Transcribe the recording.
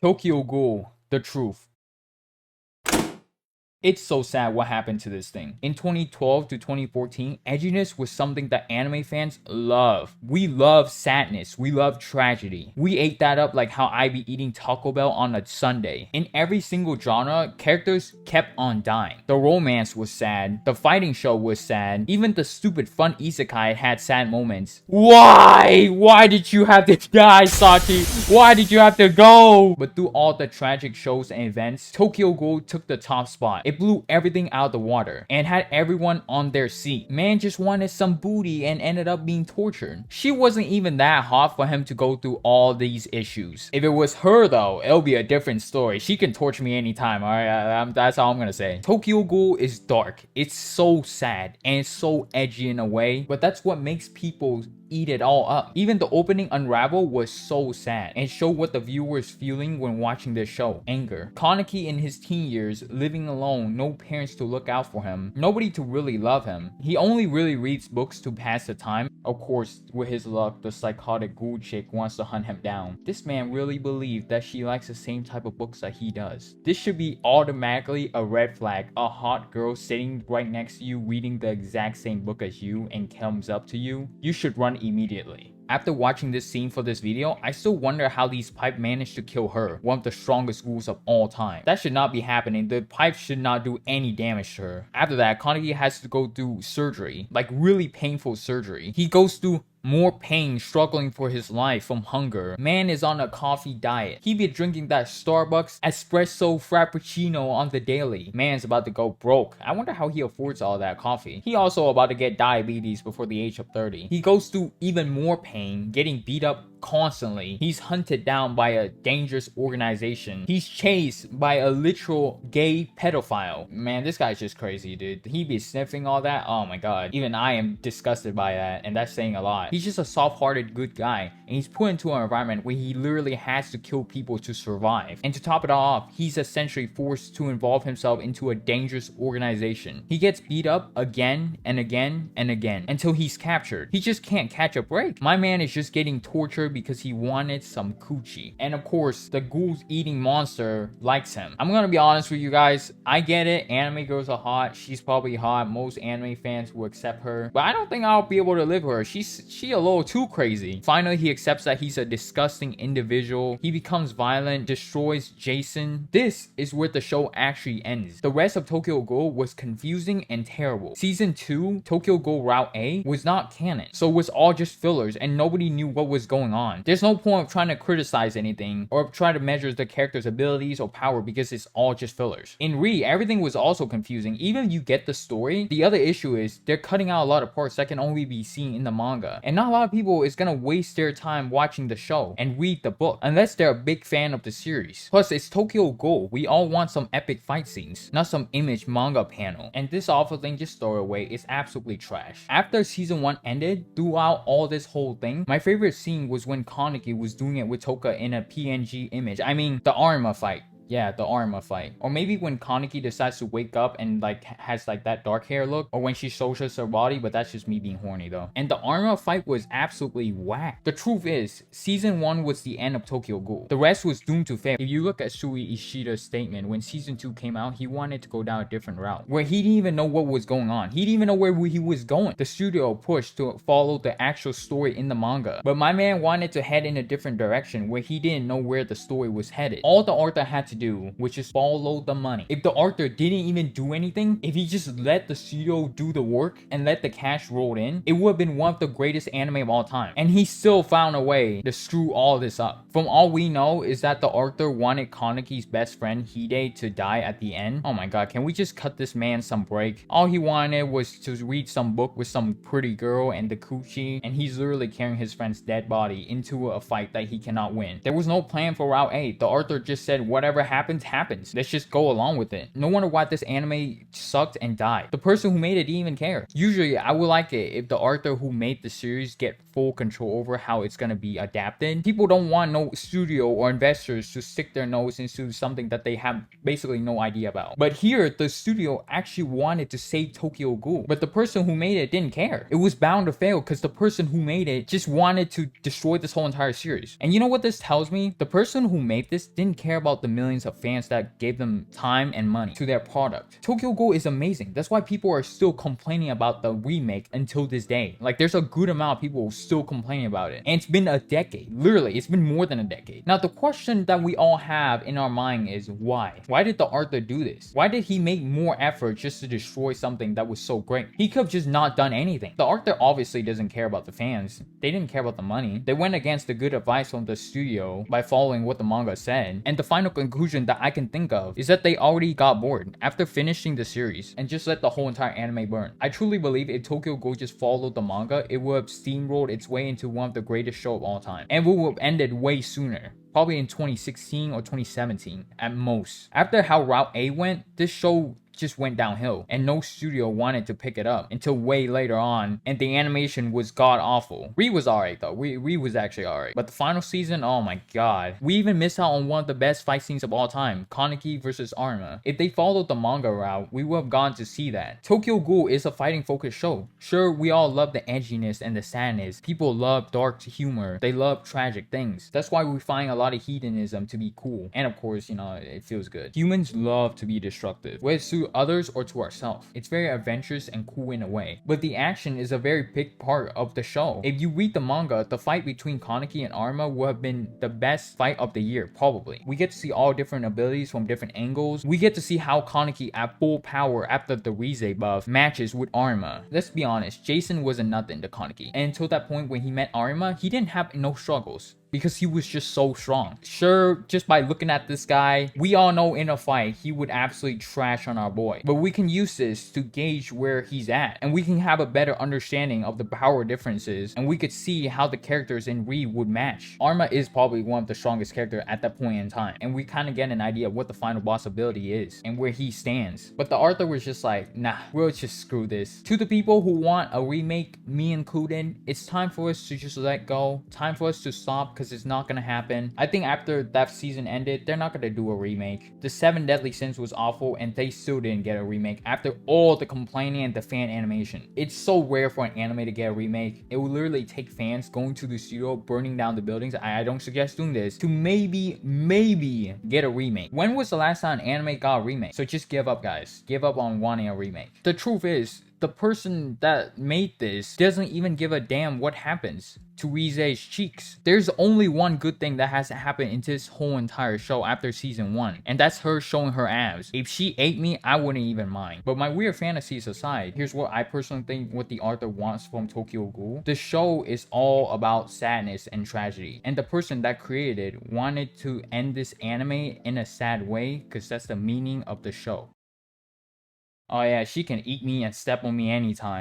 Tokyo Ghoul, the truth. It's so sad what happened to this thing. In 2012 to 2014, edginess was something that anime fans love. We love sadness. We love tragedy. We ate that up like how I be eating Taco Bell on a Sunday. In every single genre, characters kept on dying. The romance was sad. The fighting show was sad. Even the stupid fun isekai had sad moments. Why? Why did you have to die, Sachi? Why did you have to go? But through all the tragic shows and events, Tokyo Ghoul took the top spot. It blew everything out of the water and had everyone on their seat. Man just wanted some booty and ended up being tortured. She wasn't even that hot for him to go through all these issues. If it was her though, it'll be a different story. She can torture me anytime, alright? That's all I'm gonna say. Tokyo Ghoul is dark. It's so sad and it's so edgy in a way, but that's what makes people eat it all up. Even the opening Unravel was so sad and showed what the viewer is feeling when watching this show. Anger. Kaneki in his teen years, living alone, no parents to look out for him, nobody to really love him. He only really reads books to pass the time. Of course, with his luck, the psychotic ghoul chick wants to hunt him down. This man really believed that she likes the same type of books that he does. This should be automatically a red flag. A hot girl sitting right next to you reading the exact same book as you and comes up to you. You should run immediately. After watching this scene for this video, I still wonder how these pipe managed to kill her, one of the strongest ghouls of all time. That should not be happening. The pipe should not do any damage to her. After that, Kaneki has to go through surgery, like really painful surgery. He goes through more pain, struggling for his life from hunger. Man is on a coffee diet. He be drinking that Starbucks espresso frappuccino on the daily. Man's about to go broke. I wonder how he affords all that coffee. He also about to get diabetes before the age of 30. He goes through even more pain, getting beat up constantly. He's hunted down by a dangerous organization. He's chased by a literal gay pedophile. Man, this guy's just crazy, dude. He be sniffing all that. Oh my god. Even I am disgusted by that, and that's saying a lot. He's just a soft-hearted good guy, and he's put into an environment where he literally has to kill people to survive. And to top it all off, he's essentially forced to involve himself into a dangerous organization. He gets beat up again and again and again until he's captured. He just can't catch a break. My man is just getting tortured because he wanted some coochie. And of course, the ghoul's eating monster likes him. I'm gonna be honest with you guys. I get it. Anime girls are hot. She's probably hot. Most anime fans will accept her. But I don't think I'll be able to live with her. She a little too crazy. Finally, he accepts that he's a disgusting individual. He becomes violent, destroys Jason. This is where the show actually ends. The rest of Tokyo Ghoul was confusing and terrible. Season 2, Tokyo Ghoul Route A, was not canon. So it was all just fillers and nobody knew what was going on. There's no point of trying to criticize anything or try to measure the character's abilities or power because it's all just fillers. In Re, everything was also confusing. Even if you get the story, the other issue is they're cutting out a lot of parts that can only be seen in the manga. And not a lot of people is gonna waste their time watching the show and read the book unless they're a big fan of the series. Plus, it's Tokyo Ghoul. We all want some epic fight scenes, not some image manga panel. And this awful thing, just throw it away. It's absolutely trash. After season 1 ended, throughout all this whole thing, my favorite scene was when Kaneki was doing it with Toka in a PNG image. I mean, the Arma fight. Yeah, the Arma fight. Or maybe when Kaneki decides to wake up and like has like that dark hair look. Or when she socials her body, but that's just me being horny though. And the Arma fight was absolutely whack. The truth is, season 1 was the end of Tokyo Ghoul. The rest was doomed to fail. If you look at Sui Ishida's statement, when season 2 came out, he wanted to go down a different route. Where he didn't even know what was going on. He didn't even know where he was going. The studio pushed to follow the actual story in the manga. But my man wanted to head in a different direction where he didn't know where the story was headed. All the author had to do, which is follow the money. If the author didn't even do anything, if he just let the studio do the work and let the cash roll in, it would have been one of the greatest anime of all time. And he still found a way to screw all this up. From all we know is that the author wanted Kaneki's best friend Hide to die at the end. Oh my god, can we just cut this man some break? All he wanted was to read some book with some pretty girl and the coochie, and he's literally carrying his friend's dead body into a fight that he cannot win. There was no plan for Route A. The author just said whatever happens, happens. Let's just go along with it. No wonder why this anime sucked and died. The person who made it didn't even care. Usually, I would like it if the author who made the series get full control over how it's gonna be adapted. People don't want no studio or investors to stick their nose into something that they have basically no idea about. But here, the studio actually wanted to save Tokyo Ghoul, but the person who made it didn't care. It was bound to fail because the person who made it just wanted to destroy this whole entire series. And you know what this tells me? The person who made this didn't care about the millions of fans that gave them time and money to their product. Tokyo Ghoul is amazing. That's why people are still complaining about the remake until this day. Like, there's a good amount of people still complaining about it. And it's been a decade. Literally, it's been more than a decade. Now, the question that we all have in our mind is why? Why did the author do this? Why did he make more effort just to destroy something that was so great? He could have just not done anything. The author obviously doesn't care about the fans. They didn't care about the money. They went against the good advice from the studio by following what the manga said. And the final conclusion that I can think of is that they already got bored after finishing the series and just let the whole entire anime burn. I truly believe if Tokyo Ghoul just followed the manga, it would have steamrolled its way into one of the greatest shows of all time. And would have ended way sooner. Probably in 2016 or 2017 at most. After how Route A went, this show just went downhill and no studio wanted to pick it up until way later on, and the animation was god awful. Re was alright though. Re was actually alright. But the final season, oh my god. We even missed out on one of the best fight scenes of all time, Kaneki versus Arma. If they followed the manga route, we would have gone to see that. Tokyo Ghoul is a fighting focused show. Sure, we all love the edginess and the sadness. People love dark humor. They love tragic things. That's why we find a lot of hedonism to be cool. And of course, you know, it feels good. Humans love to be destructive, whether it's to others or to ourselves. It's very adventurous and cool in a way. But the action is a very big part of the show. If you read the manga, the fight between Kaneki and Arma would have been the best fight of the year, probably. We get to see all different abilities from different angles. We get to see how Kaneki at full power after the Rize buff matches with Arma. Let's be honest, Jason was a nothing to Kaneki. And until that point when he met Arma, he didn't have no struggles, because he was just so strong. Sure, just by looking at this guy, we all know in a fight, he would absolutely trash on our boy. But we can use this to gauge where he's at, and we can have a better understanding of the power differences, and we could see how the characters in Re would match. Arma is probably one of the strongest characters at that point in time, and we kind of get an idea of what the final boss ability is, and where he stands. But the author was just like, nah, we'll just screw this. To the people who want a remake, me included, it's time for us to just let go. Time for us to stop, because it's not gonna happen. I think after that season ended, they're not gonna do a remake. The 7 Deadly Sins was awful, and they still didn't get a remake after all the complaining and the fan animation. It's so rare for an anime to get a remake. It will literally take fans going to the studio, burning down the buildings. I don't suggest doing this, to maybe get a remake. When was the last time an anime got a remake? So just give up, guys. Give up on wanting a remake. The truth is, the person that made this doesn't even give a damn what happens to Rize's cheeks. There's only one good thing that has happened in this whole entire show after season 1, and that's her showing her abs. If she ate me, I wouldn't even mind. But my weird fantasies aside, here's what I personally think what the author wants from Tokyo Ghoul. The show is all about sadness and tragedy, and the person that created it wanted to end this anime in a sad way, because that's the meaning of the show. Oh yeah, she can eat me and step on me anytime.